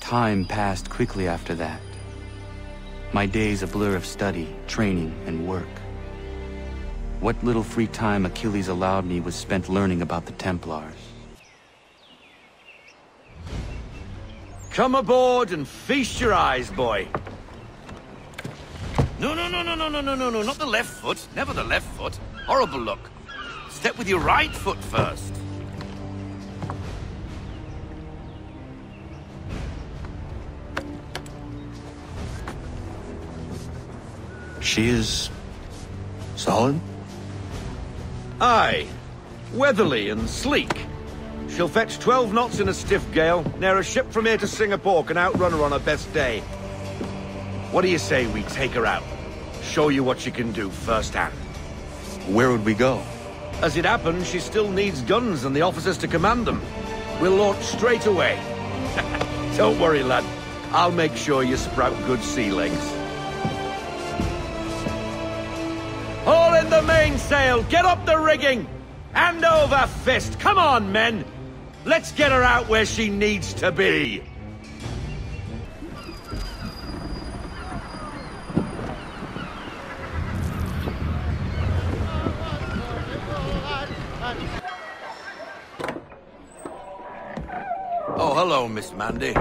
Time passed quickly after that. My days a blur of study, training, and work. What little free time Achilles allowed me was spent learning about the Templars. Come aboard and feast your eyes, boy. No, not the left foot. Never the left foot. Horrible look. Step with your right foot first. She is... solid? Aye. Weatherly and sleek. She'll fetch 12 knots in a stiff gale, near a ship from here to Singapore can outrun her on her best day. What do you say we take her out? Show you what she can do firsthand. Where would we go? As it happens, she still needs guns and the officers to command them. We'll launch straight away. Don't worry, lad. I'll make sure you sprout good sea legs. Haul in the mainsail! Get up the rigging! Hand over fist! Come on, men! Let's get her out where she needs to be! Oh, hello, Miss Mandy.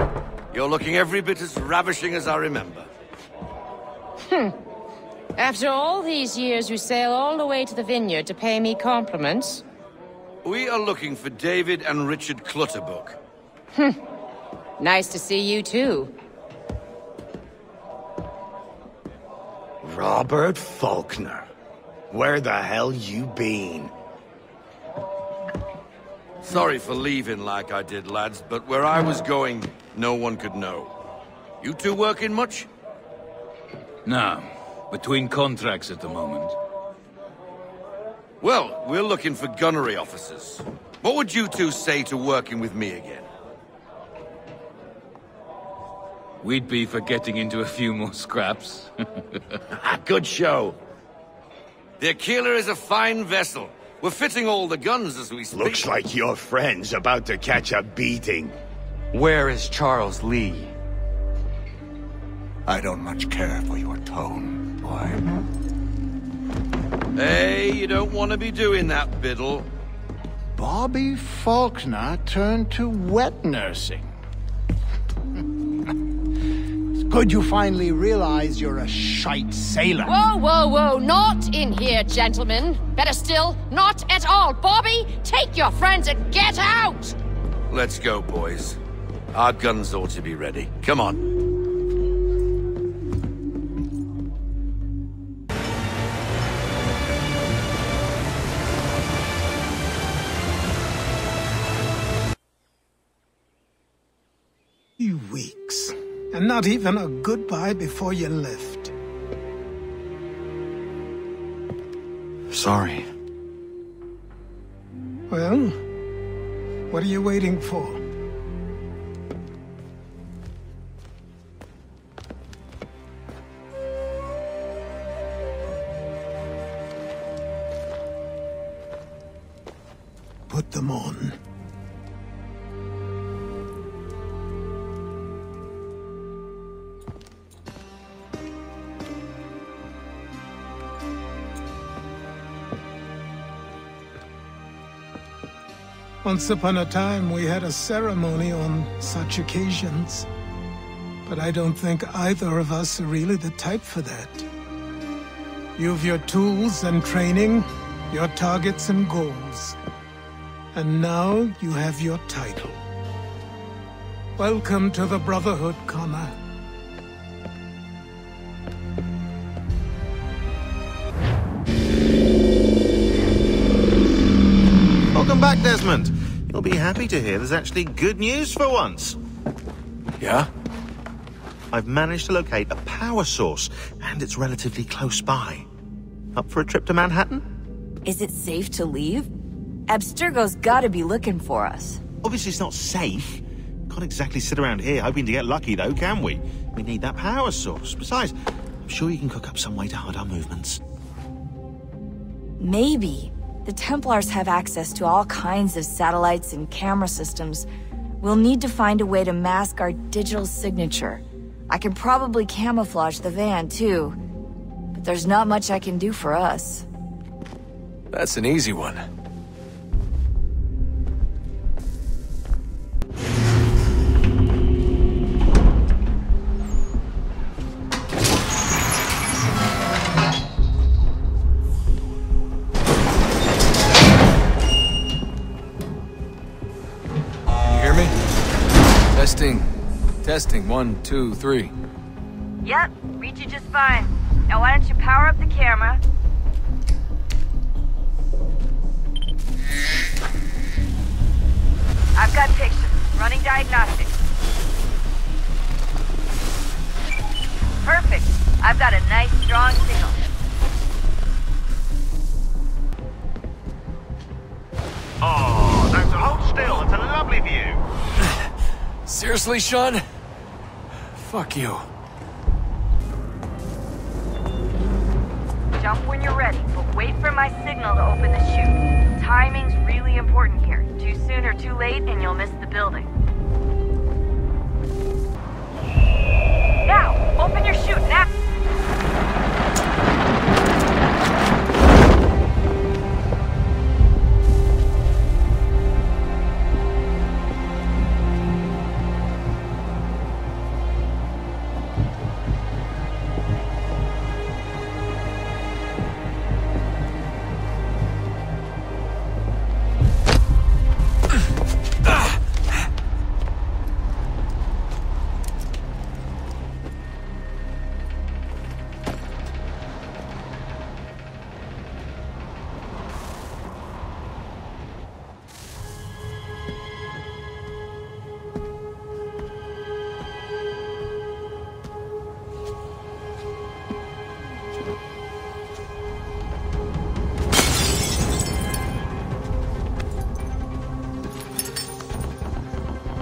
You're looking every bit as ravishing as I remember. After all these years, you sail all the way to the vineyard to pay me compliments? We are looking for David and Richard Clutterbuck. Nice to see you, too. Robert Faulkner. Where the hell you been? Sorry for leaving like I did, lads, but where I was going, no one could know. You two working much? No. Between contracts at the moment. Well, we're looking for gunnery officers. What would you two say to working with me again? We'd be for getting into a few more scraps. Good show. The Aquila is a fine vessel. We're fitting all the guns as we speak. Looks like your friend's about to catch a beating. Where is Charles Lee? I don't much care for your tone, boy. Hey, you don't want to be doing that, Biddle. Bobby Faulkner turned to wet nursing. It's good you finally realize you're a shite sailor. Whoa, whoa, whoa, not in here, gentlemen. Better still, not at all. Bobby, take your friends and get out! Let's go, boys. Our guns ought to be ready. Come on. You weeks. And not even a goodbye before you left. Sorry. Well, what are you waiting for? Put them on. Once upon a time, we had a ceremony on such occasions. But I don't think either of us are really the type for that. You've your tools and training, your targets and goals. And now you have your title. Welcome to the Brotherhood, Connor. Welcome back, Desmond. You'll be happy to hear there's actually good news for once. Yeah? I've managed to locate a power source, and it's relatively close by. Up for a trip to Manhattan? Is it safe to leave? Abstergo's gotta be looking for us. Obviously it's not safe. Can't exactly sit around here hoping to get lucky, though, can we? We need that power source. Besides, I'm sure you can cook up some way to hide our movements. Maybe. The Templars have access to all kinds of satellites and camera systems. we'll need to find a way to mask our digital signature. I can probably camouflage the van, too. But there's not much I can do for us. That's an easy one. Testing, 1, 2, 3. Yep, read you just fine. Now why don't you power up the camera? I've got pictures. Running diagnostics. Perfect. I've got a nice, strong signal. Oh, don't hold still. It's a lovely view. Seriously, Sean? Fuck you. Jump when you're ready, but wait for my signal to open the chute. Timing's really important here. Too soon or too late, and you'll miss the building. Now, open your chute, now!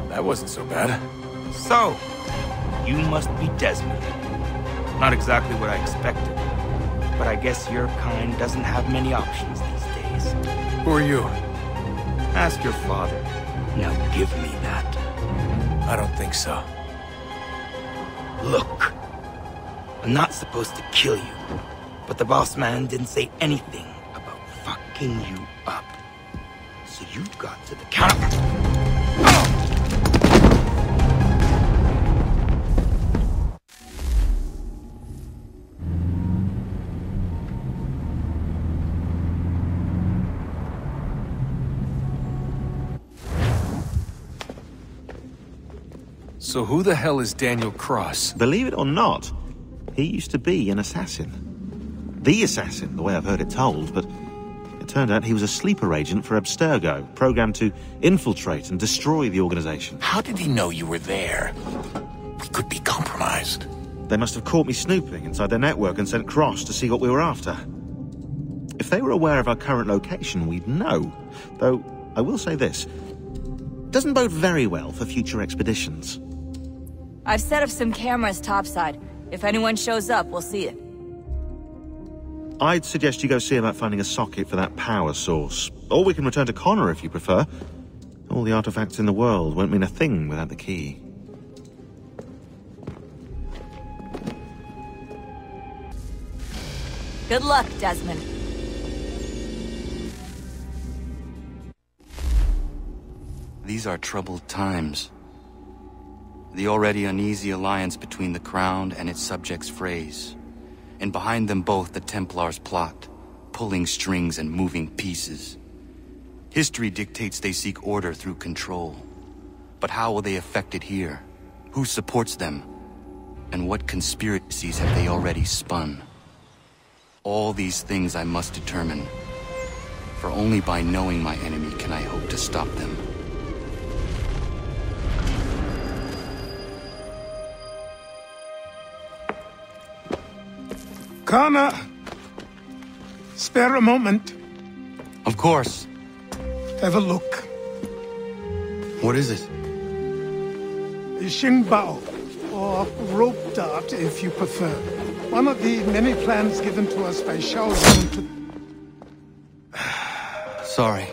That wasn't so bad. So, you must be Desmond. Not exactly what I expected, but I guess your kind doesn't have many options these days. Who are you? Ask your father. Now give me that. I don't think so. Look, I'm not supposed to kill you, but the boss man didn't say anything about fucking you up. So you got to the counter. So who the hell is Daniel Cross? Believe it or not, he used to be an assassin. The assassin, the way I've heard it told, but it turned out he was a sleeper agent for Abstergo, programmed to infiltrate and destroy the organization. How did he know you were there? We could be compromised. They must have caught me snooping inside their network and sent Cross to see what we were after. If they were aware of our current location, we'd know. Though, I will say this. Doesn't bode very well for future expeditions. I've set up some cameras topside. If anyone shows up, we'll see it. I'd suggest you go see about finding a socket for that power source. Or we can return to Connor if you prefer. All the artifacts in the world won't mean a thing without the key. Good luck, Desmond. These are troubled times. The already uneasy alliance between the Crown and its subjects frays. And behind them both the Templars plot, pulling strings and moving pieces. History dictates they seek order through control. But how will they affect it here? Who supports them? And what conspiracies have they already spun? All these things I must determine. For only by knowing my enemy can I hope to stop them. Connor! Spare a moment. Of course. Have a look. What is it? The Xingbao, or rope dart if you prefer. One of the many plans given to us by Shao to... Sorry.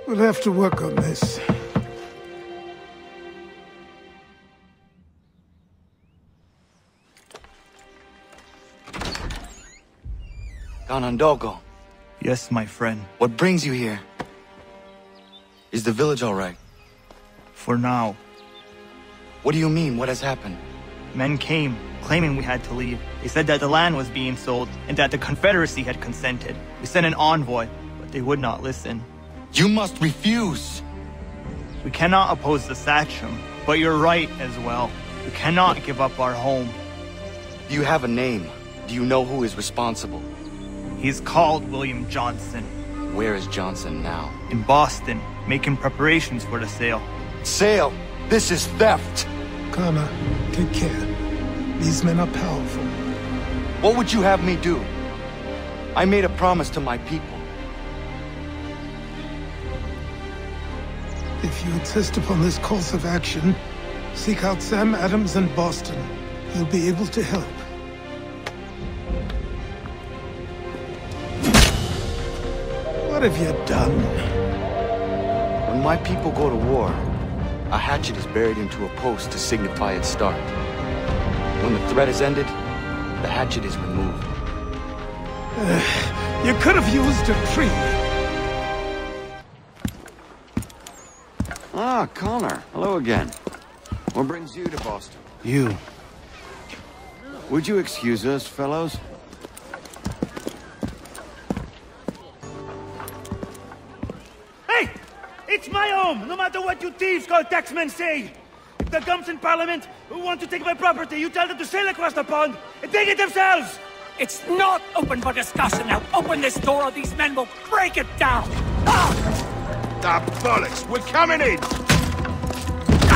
We'll have to work on this. Ganondogo, Yes, my friend. what brings you here? Is the village all right? For now. What do you mean? What has happened? Men came, claiming we had to leave. They said that the land was being sold, and that the Confederacy had consented. We sent an envoy, but they would not listen. You must refuse! We cannot oppose the Sachem, but you're right as well. We cannot give up our home. Do you have a name? Do you know who is responsible? He's called William Johnson. Where is Johnson now? In Boston, making preparations for the sale. Sale! This is theft! Connor, take care. These men are powerful. What would you have me do? I made a promise to my people. If you insist upon this course of action, seek out Sam Adams in Boston. He'll be able to help. What have you done? When my people go to war, a hatchet is buried into a post to signify its start. When the threat is ended, the hatchet is removed. You could have used a tree. Ah, Connor. Hello again. What brings you to Boston? You. Would you excuse us, fellows? Hey! It's my home, no matter what you thieves called taxmen say! If the gums in Parliament who want to take my property, you tell them to sail across the pond and take it themselves! It's not open for discussion now. Open this door or these men will break it down. Ah, bollocks! We're coming in!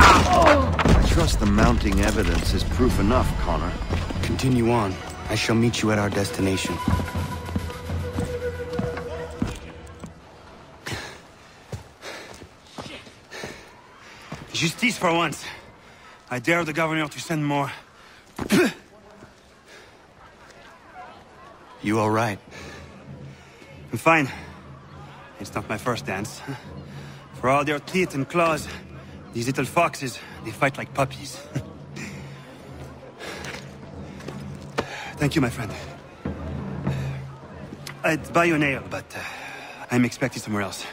I trust the mounting evidence is proof enough, Connor. Continue on. I shall meet you at our destination. Justice for once. I dare the governor to send more. You all right? I'm fine. It's not my first dance. For all their teeth and claws, these little foxes, they fight like puppies. Thank you, my friend. I'd buy you an ale, but I'm expecting somewhere else.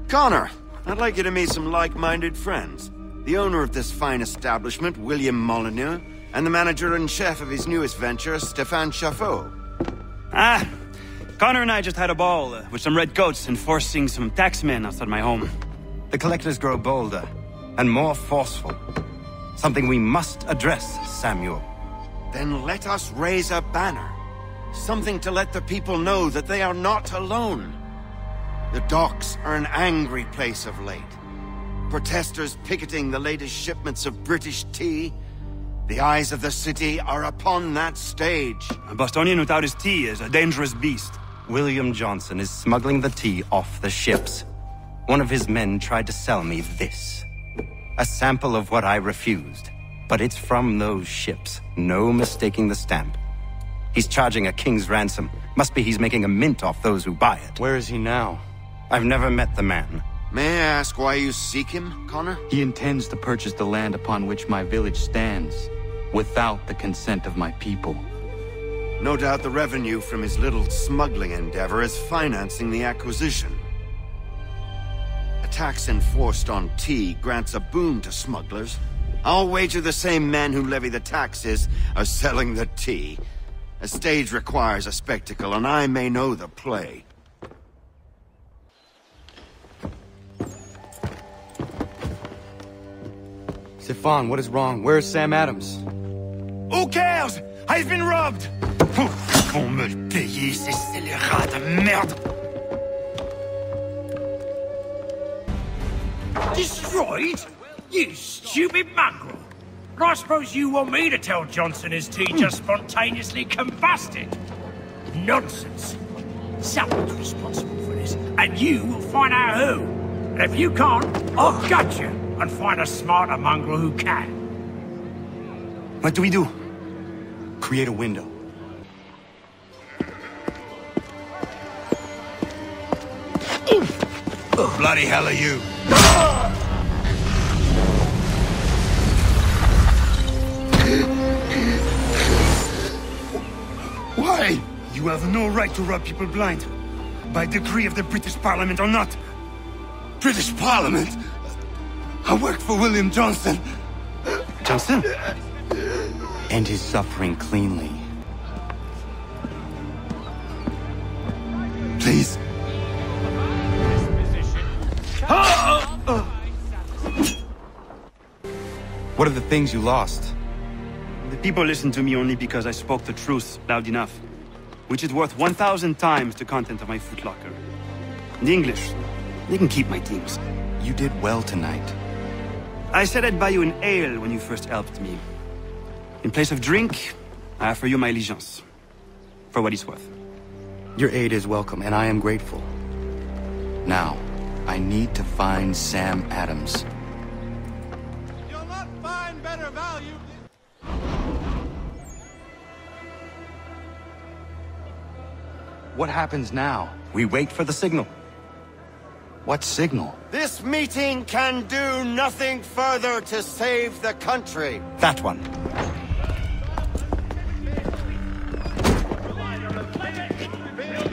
Connor, I'd like you to meet some like-minded friends. The owner of this fine establishment, William Molyneux, and the manager and chef of his newest venture, Stéphane Chaffeau. Ah, Connor and I just had a ball with some redcoats enforcing some taxmen outside my home. The collectors grow bolder and more forceful. Something we must address, Samuel. Then let us raise a banner. Something to let the people know that they are not alone. The docks are an angry place of late. Protesters picketing the latest shipments of British tea. The eyes of the city are upon that stage. A Bostonian without his tea is a dangerous beast. William Johnson is smuggling the tea off the ships. One of his men tried to sell me this. A sample of what I refused. But it's from those ships. No mistaking the stamp. He's charging a king's ransom. Must be he's making a mint off those who buy it. Where is he now? I've never met the man. May I ask why you seek him, Connor? He intends to purchase the land upon which my village stands, without the consent of my people. No doubt the revenue from his little smuggling endeavor is financing the acquisition. A tax enforced on tea grants a boon to smugglers. I'll wager the same men who levy the taxes are selling the tea. A stage requires a spectacle, and I may know the play. Stéphane, what is wrong? Where is Sam Adams? Who cares? I've been robbed! Vont me le payer, ces scélérats de merde! Destroyed? You stupid mongrel! I suppose you want me to tell Johnson his tea just spontaneously combusted? Nonsense. Someone's responsible for this, and you will find out who. And if you can't, I'll gut you and find a smarter mongrel who can. What do we do? Create a window. Bloody hell are you? You have no right to rob people blind. By decree of the British Parliament or not. British Parliament? I work for William Johnson. Johnson? End his suffering cleanly. Please. What are the things you lost? The people listened to me only because I spoke the truth loud enough. Which is worth 1,000 times the content of my footlocker. The English, they can keep my teams. You did well tonight. I said I'd buy you an ale when you first helped me. In place of drink, I offer you my allegiance. For what it's worth. Your aid is welcome, and I am grateful. Now, I need to find Sam Adams. You'll not find better value. What happens now? We wait for the signal. What signal? This meeting can do nothing further to save the country. That one.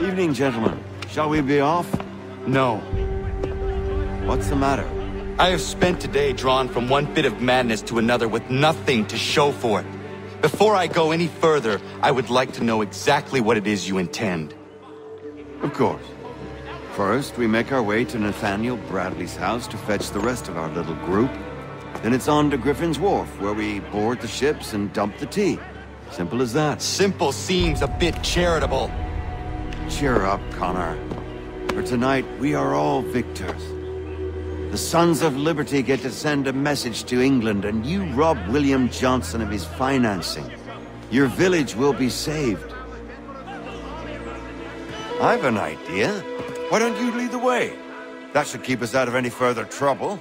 Evening, gentlemen. Shall we be off? No. What's the matter? I have spent today drawn from one bit of madness to another with nothing to show for it. Before I go any further, I would like to know exactly what it is you intend. Of course. First, we make our way to Nathaniel Bradley's house to fetch the rest of our little group. Then it's on to Griffin's Wharf, where we board the ships and dump the tea. Simple as that. Simple seems a bit charitable. Cheer up, Connor. For tonight, we are all victors. The Sons of Liberty get to send a message to England, and you rob William Johnson of his financing. Your village will be saved. I've an idea. Why don't you lead the way? That should keep us out of any further trouble.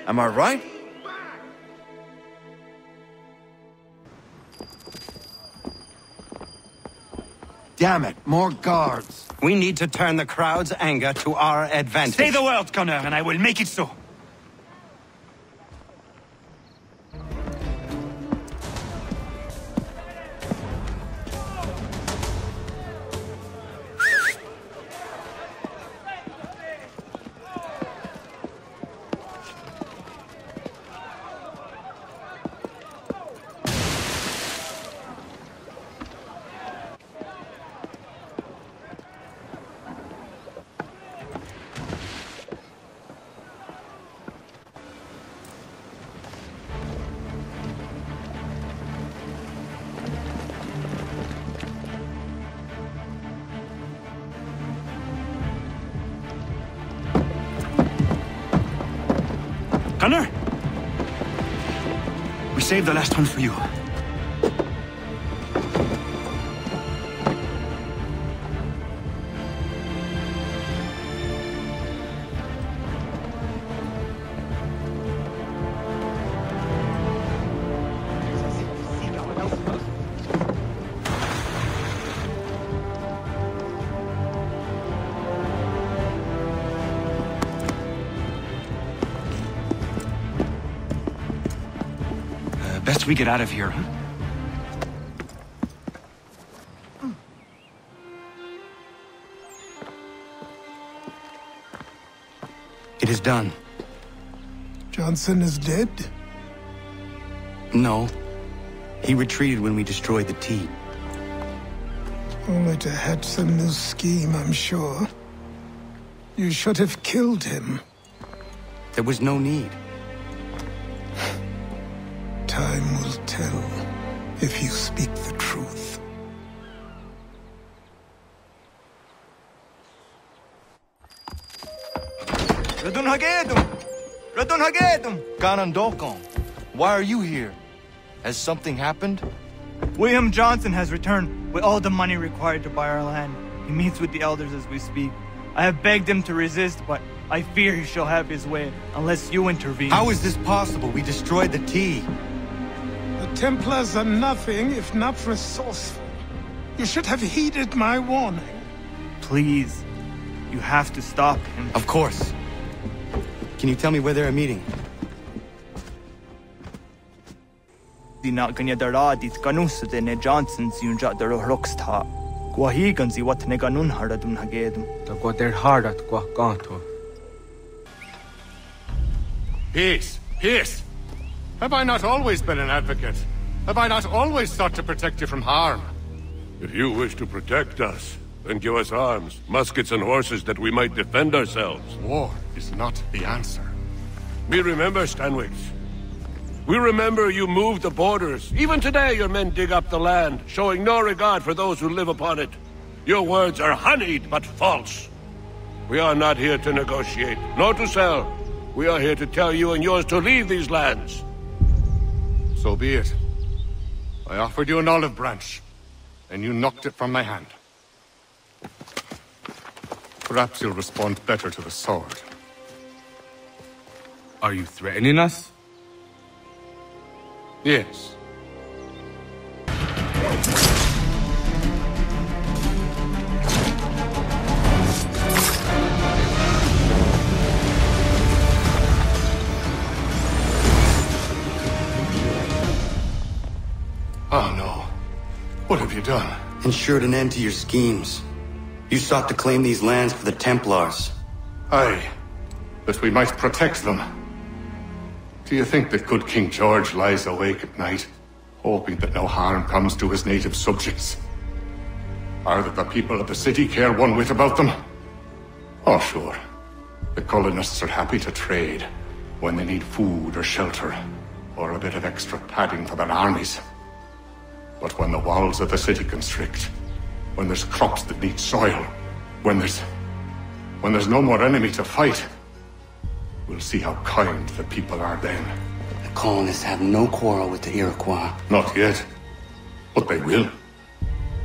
Am I right? Damn it, more guards. We need to turn the crowd's anger to our advantage. Say the word, Connor, and I will make it so. Connor? We saved the last one for you. Best we get out of here, huh? It is done. Johnson is dead? No. He retreated when we destroyed the tea. Only to hatch some new scheme, I'm sure. You should have killed him. There was no need. Time will tell if you speak the truth. Ganondokon, why are you here? Has something happened? William Johnson has returned with all the money required to buy our land. He meets with the elders as we speak. I have begged him to resist, but I fear he shall have his way unless you intervene. How is this possible? We destroyed the tea. The Templars are nothing if not resourceful. You should have heeded my warning. Please, you have to stop him. Of course. Can you tell me where they're meeting? Di na kanya daradi kanusa de ne Johnson's yun jat daro rocksta. Guahigan si wat neganun hardadum hagedum. Da guader hardat gua ganto. Peace! Peace! Have I not always been an advocate? Have I not always sought to protect you from harm? If you wish to protect us, then give us arms, muskets and horses that we might defend ourselves. War is not the answer. We remember, Stanwix. We remember you moved the borders. Even today your men dig up the land, showing no regard for those who live upon it. Your words are honeyed, but false. We are not here to negotiate, nor to sell. We are here to tell you and yours to leave these lands. So be it. I offered you an olive branch, and you knocked it from my hand. Perhaps you'll respond better to the sword. Are you threatening us? Yes. Oh no. What have you done? Ensured an end to your schemes. You sought to claim these lands for the Templars. Aye, that we might protect them. Do you think that good King George lies awake at night, hoping that no harm comes to his native subjects? Or that the people of the city care one whit about them? Oh, sure. The colonists are happy to trade when they need food or shelter, or a bit of extra padding for their armies. But when the walls of the city constrict, when there's crops that need soil, when there's no more enemy to fight, we'll see how kind the people are then. The colonists have no quarrel with the Iroquois. Not yet, but they will.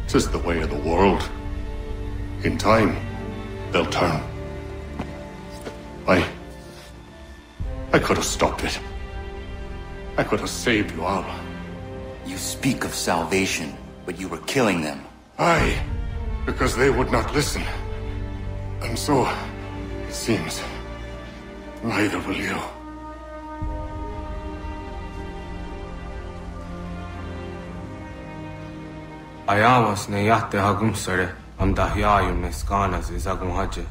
'Tis the way of the world. In time, they'll turn. I could have stopped it. I could have saved you all. You speak of salvation, but you were killing them. Aye, because they would not listen. And so, it seems, neither will you. Ayawas ne yatte hagum sare am dahyayum ne skanas izagum haje.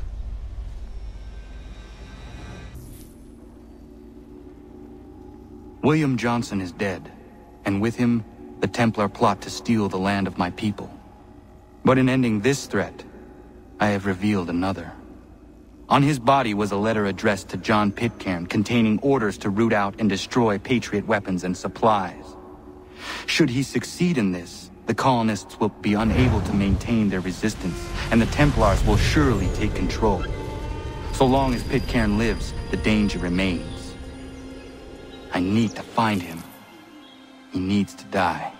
William Johnson is dead, and with him, the Templar plot to steal the land of my people. But in ending this threat, I have revealed another. On his body was a letter addressed to John Pitcairn containing orders to root out and destroy Patriot weapons and supplies. Should he succeed in this, the colonists will be unable to maintain their resistance, and the Templars will surely take control. So long as Pitcairn lives, the danger remains. I need to find him. He needs to die.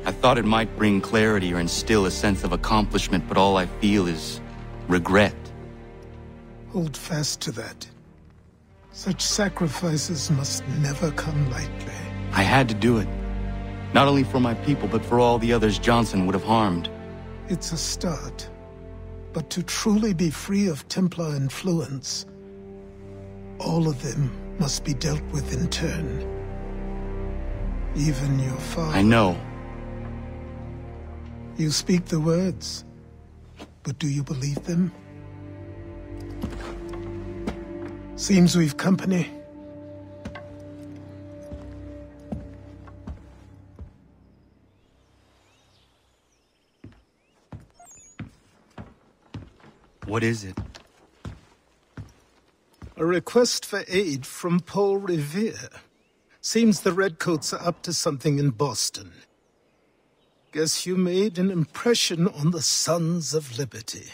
I thought it might bring clarity or instill a sense of accomplishment, but all I feel is regret. Hold fast to that. Such sacrifices must never come lightly. I had to do it. Not only for my people, but for all the others Johnson would have harmed. It's a start. But to truly be free of Templar influence, all of them must be dealt with in turn. Even your father. I know. You speak the words, but do you believe them? Seems we've company. What is it? A request for aid from Paul Revere. Seems the Redcoats are up to something in Boston. Guess you made an impression on the Sons of Liberty.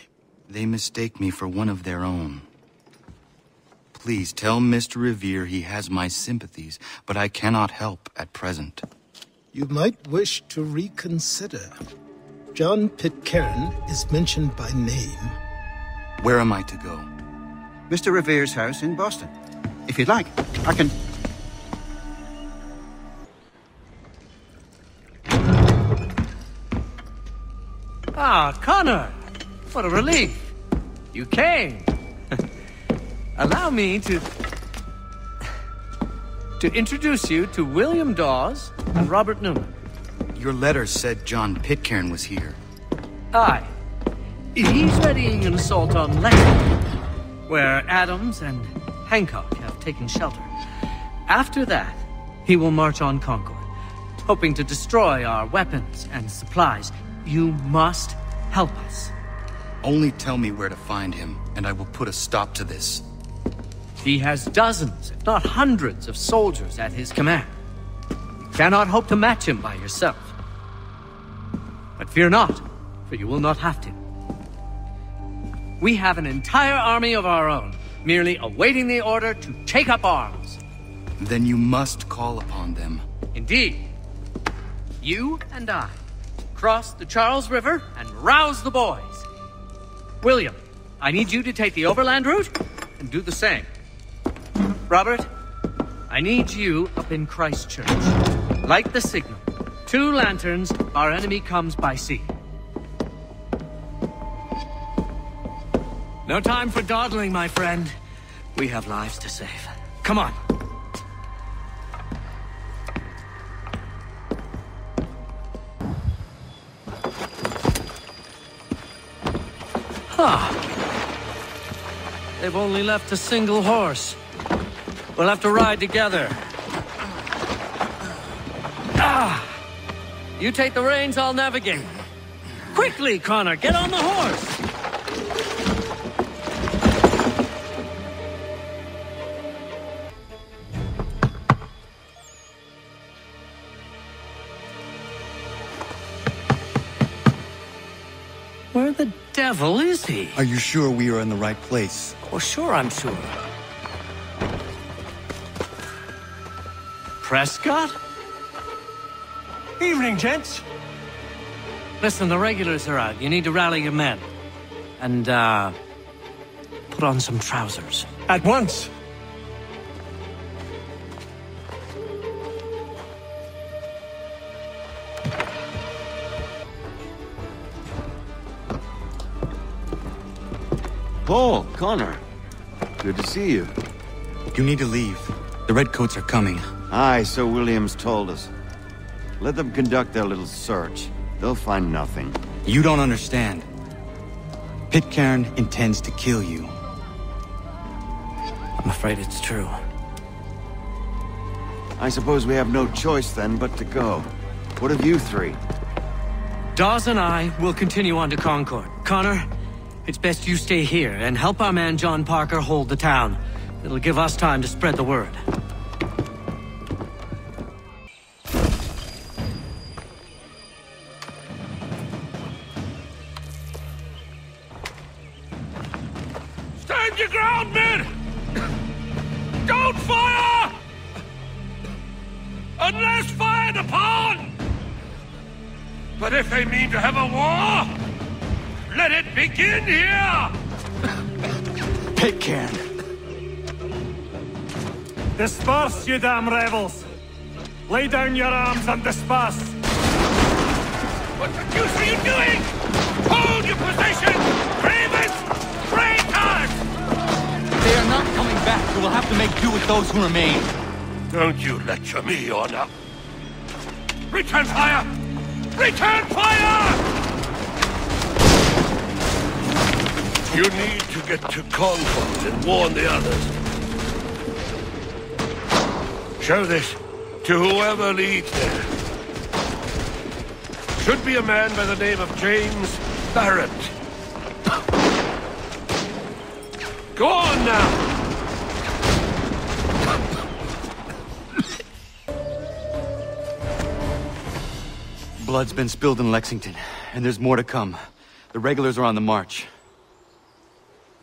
They mistake me for one of their own. Please tell Mr. Revere he has my sympathies, but I cannot help at present. You might wish to reconsider. John Pitcairn is mentioned by name. Where am I to go? Mr. Revere's house in Boston. If you'd like, I can... Ah, Connor! What a relief! You came! Allow me to... to introduce you to William Dawes and Robert Newman. Your letter said John Pitcairn was here. Aye. He's readying an assault on Lexington, where Adams and Hancock have taken shelter. After that, he will march on Concord, hoping to destroy our weapons and supplies. You must help us. Only tell me where to find him, and I will put a stop to this. He has dozens, if not hundreds, of soldiers at his command. You cannot hope to match him by yourself. But fear not, for you will not have to. We have an entire army of our own, merely awaiting the order to take up arms. Then you must call upon them. Indeed. You and I cross the Charles River and rouse the boys. William, I need you to take the overland route and do the same. Robert, I need you up in Christchurch. Light the signal. 2 lanterns, our enemy comes by sea. No time for dawdling, my friend. We have lives to save. Come on. They've only left a single horse. We'll have to ride together. You take the reins, I'll navigate. Quickly, Connor, get on the horse! Where the devil is he? Are you sure we are in the right place? Oh, sure, I'm sure. Prescott? Evening, gents. Listen, the regulars are out. You need to rally your men. And, put on some trousers. At once. Paul, Connor. Good to see you. You need to leave. The Redcoats are coming. Aye, so Williams told us. Let them conduct their little search. They'll find nothing. You don't understand. Pitcairn intends to kill you. I'm afraid it's true. I suppose we have no choice then but to go. What of you 3? Dawes and I will continue on to Concord. Connor, it's best you stay here and help our man John Parker hold the town. It'll give us time to spread the word. Stand your ground, men! Don't fire! Unless fired upon! But if they mean to have a war, let it begin here! Pitcairn! Disperse, you damn rebels! Lay down your arms and disperse! What the deuce are you doing? Hold your position! Ravens! Traitors! They are not coming back. We will have to make do with those who remain. Don't you lecture me on up. Return fire! Return fire! You need to get to Concord and warn the others. Show this to whoever leads there. Should be a man by the name of James Barrett. Go on now! Blood's been spilled in Lexington, and there's more to come. The regulars are on the march.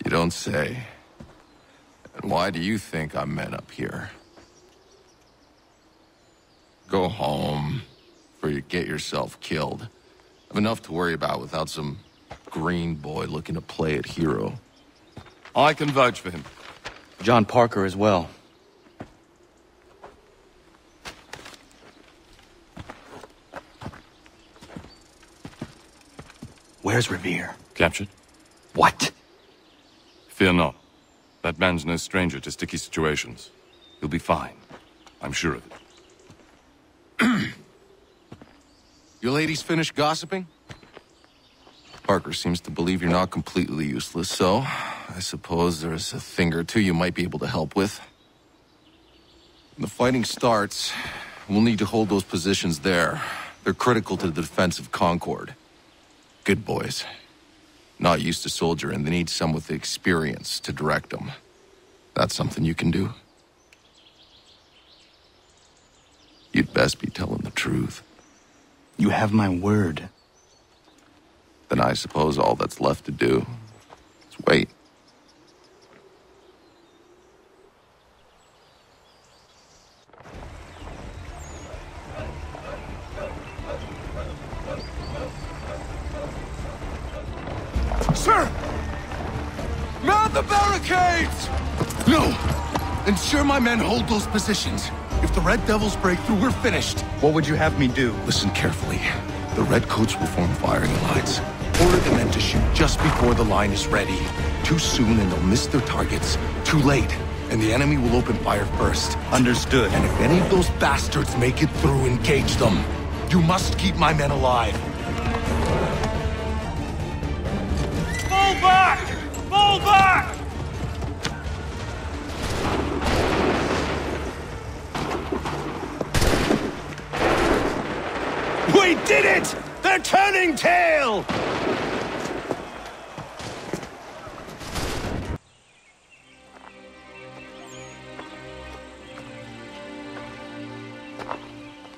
You don't say. And why do you think I'm men up here? Go home, before you get yourself killed. I've enough to worry about without some green boy looking to play at hero. I can vouch for him. John Parker as well. Where's Revere? Captured? What? Fear not. That man's no stranger to sticky situations. He'll be fine. I'm sure of it. You ladies finished gossiping? Parker seems to believe you're not completely useless, so I suppose there's a thing or two you might be able to help with. When the fighting starts, we'll need to hold those positions there. They're critical to the defense of Concord. Good boys. Not used to soldiering, they need some with the experience to direct them. That's something you can do? You'd best be telling the truth. You have my word. Then I suppose all that's left to do is wait. Sir! Man the barricades! No! Ensure my men hold those positions. If the Red Devils break through, we're finished. What would you have me do? Listen carefully. The Redcoats will form firing lines. Order the men to shoot just before the line is ready. Too soon and they'll miss their targets. Too late, and the enemy will open fire first. Understood. And if any of those bastards make it through, engage them. You must keep my men alive. Fall back! Fall back! We did it! They're turning tail!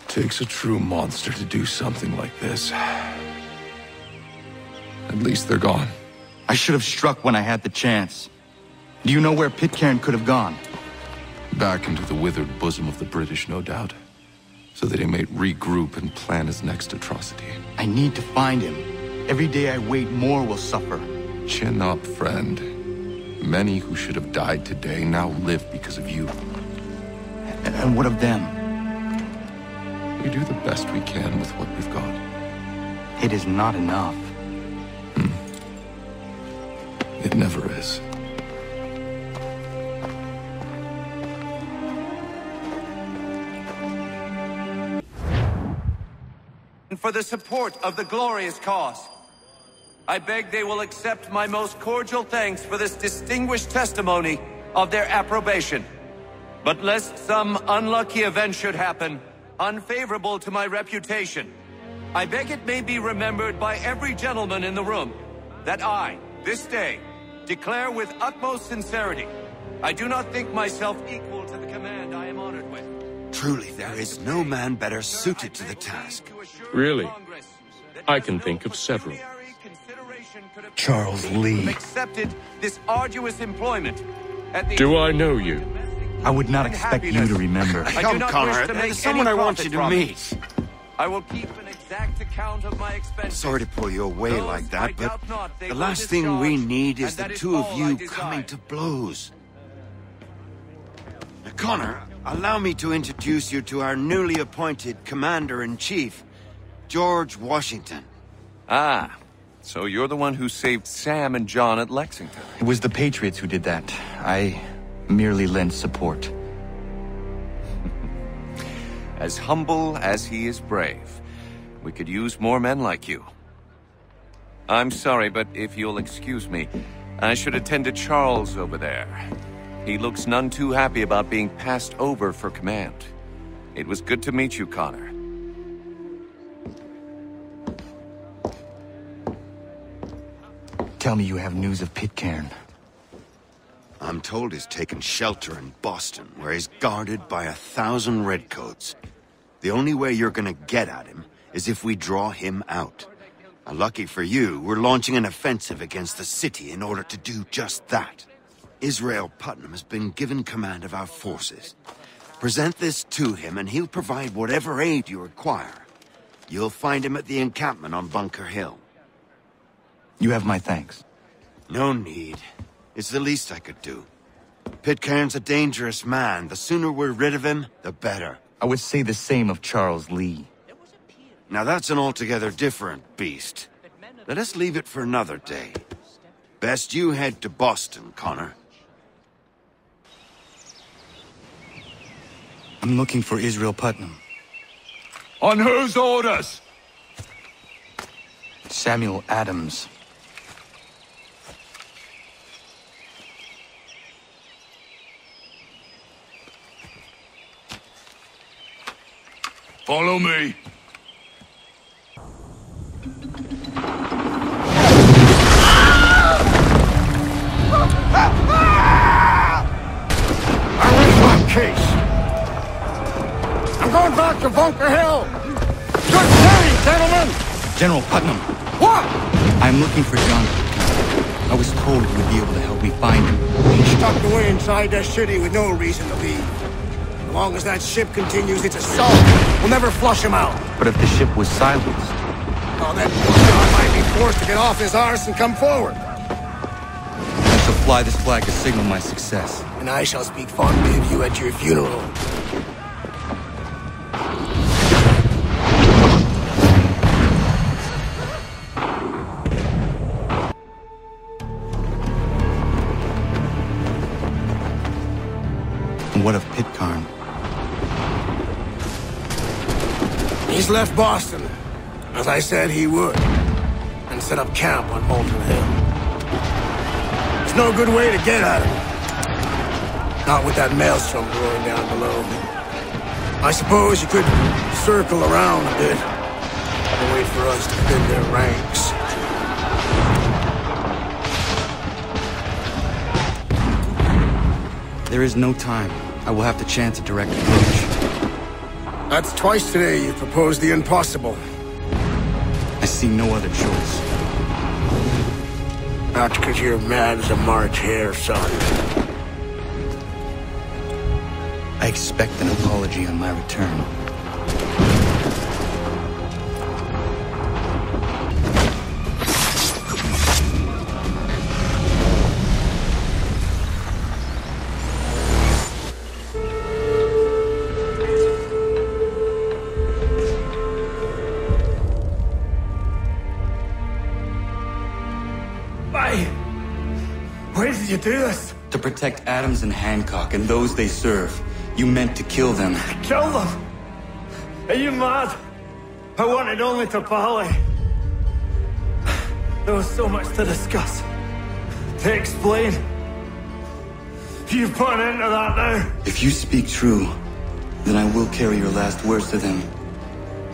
Takes a true monster to do something like this. At least they're gone. I should have struck when I had the chance. Do you know where Pitcairn could have gone? Back into the withered bosom of the British, no doubt. So that he may regroup and plan his next atrocity. I need to find him. Every day I wait, more will suffer. Chin up, friend. Many who should have died today now live because of you. And what of them? We do the best we can with what we've got. It is not enough. It never is. For the support of the glorious cause. I beg they will accept my most cordial thanks for this distinguished testimony of their approbation. But lest some unlucky event should happen, unfavorable to my reputation, I beg it may be remembered by every gentleman in the room that I, this day, declare with utmost sincerity, I do not think myself equal to the command I am honored with. Truly, there is no man better suited to the task. Really? I can think of several. Charles Lee. Accepted this arduous employment. Do I know you? I would not expect you to remember. I do not Connor, wish to make there's someone any I want you profit to from meet. it. I will keep an exact account of my expenses. Sorry to pull you away Those like I that, but doubt not they the will last thing we discharge, need is and the that two of all you I desire. coming to blows. Now, Connor, allow me to introduce you to our newly appointed Commander-in-Chief, George Washington. Ah, so you're the one who saved Sam and John at Lexington. It was the Patriots who did that. I merely lent support. As humble as he is brave. We could use more men like you. I'm sorry, but if you'll excuse me, I should attend to Charles over there. He looks none too happy about being passed over for command. It was good to meet you, Connor. Tell me you have news of Pitcairn. I'm told he's taken shelter in Boston, where he's guarded by 1,000 redcoats. The only way you're gonna get at him is if we draw him out. Now, lucky for you, we're launching an offensive against the city in order to do just that. Israel Putnam has been given command of our forces. Present this to him and he'll provide whatever aid you require. You'll find him at the encampment on Bunker Hill. You have my thanks. No need. It's the least I could do. Pitcairn's a dangerous man. The sooner we're rid of him, the better. I would say the same of Charles Lee. Now that's an altogether different beast. Let us leave it for another day. Best you head to Boston, Connor. I'm looking for Israel Putnam. On whose orders? Samuel Adams. Follow me. Case. I'm going back to Bunker Hill. Good day, gentlemen. General Putnam. What? I'm looking for John. I was told you would be able to help me find him. He's tucked away inside that city with no reason to leave. As long as that ship continues its assault, we'll never flush him out. But if the ship was silenced... Oh, then John might be forced to get off his arse and come forward. I shall fly this flag to signal my success. And I shall speak fondly of you at your funeral. And what of Pitcairn? He's left Boston, as I said he would, and set up camp on Molten Hill. There's no good way to get at him. Not with that maelstrom roaring down below. I suppose you could circle around a bit and wait for us to thin their ranks. There is no time. I will have to chance a direct approach. That's twice today you've proposed the impossible. I see no other choice. That's because you're mad as a March hare, son. I expect an apology on my return. Why did you do this? To protect Adams and Hancock and those they serve. You meant to kill them. Kill them? Are you mad? I wanted only to parley. There was so much to discuss, to explain. You've put an end to that now. If you speak true, then I will carry your last words to them.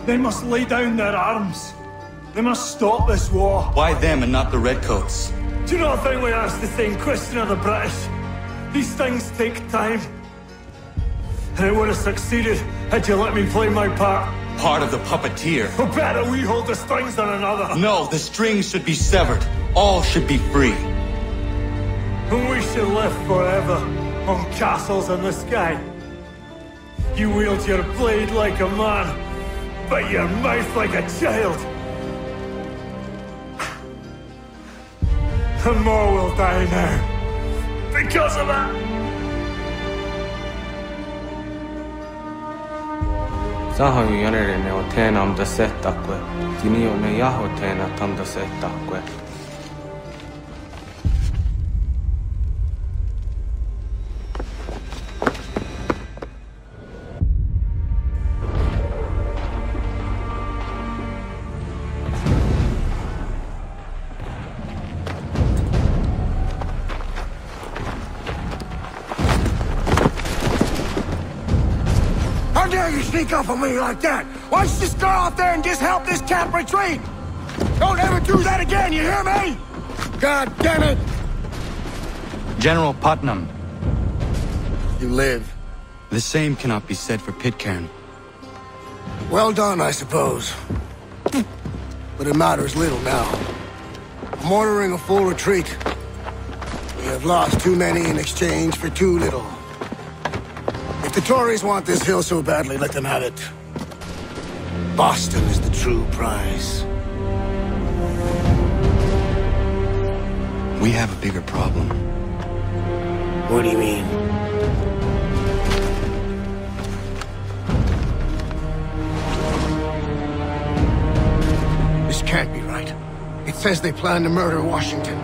They must lay down their arms. They must stop this war. Why them and not the Redcoats? Do you not think we asked the same question of the British? These things take time. And it would have succeeded had you let me play my part. Part of the puppeteer. Or better, we hold the strings than another. No, the strings should be severed. All should be free. And we should live forever on castles in the sky. You wield your blade like a man, but your mouth like a child. And more will die now. Because of that. Sahoin järjenne on teenam da settakwe. Tini on ne jaho teena tam da settakwe. How dare you sneak up on me like that? Why don't you just go out there and just help this camp retreat? Don't ever do that again, you hear me? God damn it! General Putnam. You live. The same cannot be said for Pitcairn. Well done, I suppose. But it matters little now. I'm ordering a full retreat. We have lost too many in exchange for too little. If the Tories want this hill so badly, let them have it. Boston is the true prize. We have a bigger problem. What do you mean? This can't be right. It says they plan to murder Washington.